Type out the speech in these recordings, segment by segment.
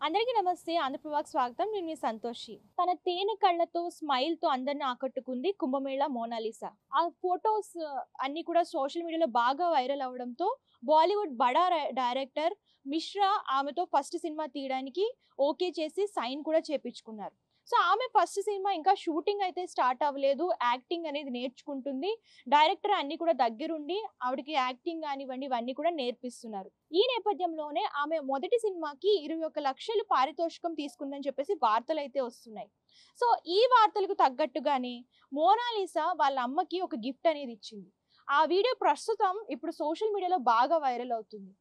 అందరికీ నమస్తే. ఆంధ్రప్రభకి స్వాగతం. నేను మీ సంతోషి. తన తేనె కళ్ళతో, స్మైల్‌తో అందరిని ఆకట్టుకుంది కుంభమేళ మోనాలిసా. ఆ ఫోటోస్ అన్నీ కూడా సోషల్ మీడియాలో బాగా వైరల్ అవ్వడంతో బాలీవుడ్ బడా డైరెక్టర్ మిశ్రా ఆమెతో ఫస్ట్ సినిమా తీయడానికి ఓకే చేసి సైన్ కూడా చేపించుకున్నారు. సో, ఆమె ఫస్ట్ సినిమా ఇంకా షూటింగ్ అయితే స్టార్ట్ అవ్వలేదు. యాక్టింగ్ అనేది నేర్చుకుంటుంది. డైరెక్టర్ అన్నీ కూడా దగ్గరుండి ఆవిడకి యాక్టింగ్ గానివ్వండి ఇవన్నీ కూడా నేర్పిస్తున్నారు. ఈ నేపథ్యంలోనే ఆమె మొదటి సినిమాకి 21,00,000 పారితోషికం తీసుకుందని చెప్పేసి వార్తలైతే వస్తున్నాయి. సో, ఈ వార్తలకు తగ్గట్టుగానే మోనాలిసా వాళ్ళ అమ్మకి ఒక గిఫ్ట్ అనేది ఇచ్చింది. ఆ వీడియో ప్రస్తుతం ఇప్పుడు సోషల్ మీడియాలో బాగా వైరల్ అవుతుంది.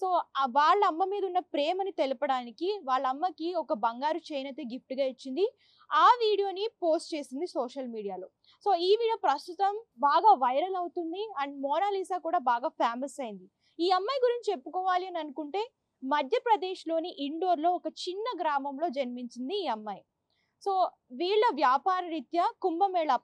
సో, వాళ్ళ అమ్మ మీద ఉన్న ప్రేమని తెలపడానికి వాళ్ళ అమ్మకి ఒక బంగారు చైన్ అయితే గిఫ్ట్‌గా ఇచ్చింది. ఆ వీడియోని పోస్ట్ చేసింది సోషల్ మీడియాలో. సో, ఈ వీడియో ప్రస్తుతం బాగా వైరల్ అవుతుంది. అండ్ మోనాలిసా కూడా బాగా ఫేమస్ అయింది. ఈ అమ్మాయి గురించి చెప్పుకోవాలి అని అనుకుంటే మధ్యప్రదేశ్‌లోని ఇండోర్‌లో ఒక చిన్న గ్రామంలో జన్మించింది ఈ అమ్మాయి. సో, వీళ్ళ వ్యాపార రీత్యా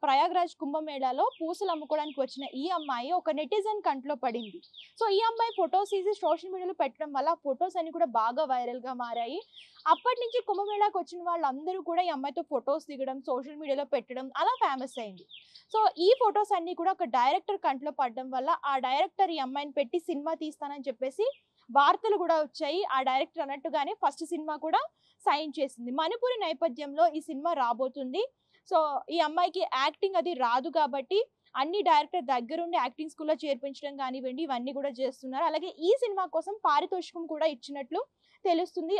ప్రయాగ్‌రాజ్ కుంభమేళాలో పూసలు అమ్ముకోవడానికి వచ్చిన ఈ అమ్మాయి ఒక నెటిజన్ కంట్లో పడింది. సో, ఈ అమ్మాయి ఫోటోస్ తీసి సోషల్ మీడియాలో పెట్టడం వల్ల ఆ ఫోటోస్ అన్ని కూడా బాగా వైరల్‌గా మారాయి. అప్పటినుంచి కుంభమేళాకి వచ్చిన వాళ్ళందరూ కూడా ఈ అమ్మాయితో ఫోటోస్ దిగడం, సోషల్ మీడియాలో పెట్టడం అలా ఫేమస్ అయింది. సో, ఈ ఫోటోస్ అన్నీ కూడా ఒక డైరెక్టర్ కంట్లో పడడం వల్ల ఆ డైరెక్టర్ ఈ అమ్మాయిని పెట్టి సినిమా తీస్తానని చెప్పేసి వార్తలు కూడా వచ్చాయి. ఆ డైరెక్టర్ అన్నట్టుగానే ఫస్ట్ సినిమా కూడా సైన్ చేసింది. మణిపురి నేపథ్యంలో ఈ సినిమా రాబోతుంది. సో, ఈ అమ్మాయికి యాక్టింగ్ అది రాదు కాబట్టి అన్ని డైరెక్టర్ దగ్గరుండి యాక్టింగ్ స్కూల్‌లో చేర్పించడం గానివ్వండి, ఇవన్నీ కూడా చేస్తున్నారు. అలాగే ఈ సినిమా కోసం పారితోషికం కూడా ఇచ్చినట్లు తెలుస్తుంది.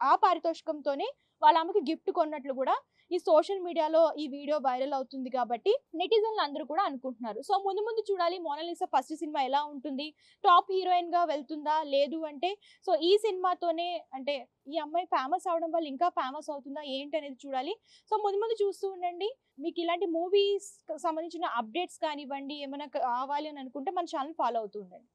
ఆ పారితోషికంతోనే వాళ్ళ ఆమెకి గిఫ్ట్ కొన్నట్లు కూడా ఈ సోషల్ మీడియాలో ఈ వీడియో వైరల్ అవుతుంది కాబట్టి నెటిజన్లు అందరూ కూడా అనుకుంటున్నారు. సో, ముందు ముందు చూడాలి మోనాలిసా ఫస్ట్ సినిమా ఎలా ఉంటుంది? టాప్ హీరోయిన్‌గా వెళ్తుందా? లేదు అంటే సో, ఈ సినిమాతోనే అంటే ఈ అమ్మాయి ఫేమస్ అవ్వడం వల్ల ఇంకా ఫేమస్ అవుతుందా? ఏంటనేది చూడాలి. సో, ముందు ముందు చూస్తూ ఉండండి. మీకు ఇలాంటి మూవీస్‌కి సంబంధించిన అప్డేట్స్ కానివ్వండి, ఏమైనా కావాలి అని అనుకుంటే మన ఛానెల్ ఫాలో అవుతూ ఉండండి.